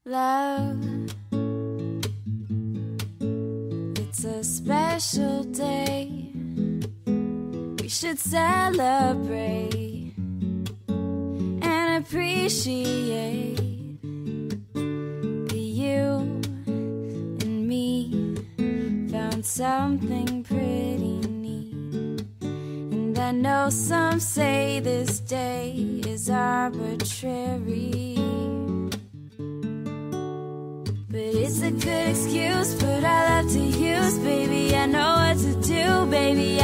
Love, it's a special day. We should celebrate and appreciate that you and me found something pretty neat. And I know some say this day is arbitrary, but it's a good excuse, put our love to use, baby. I know what to do, baby.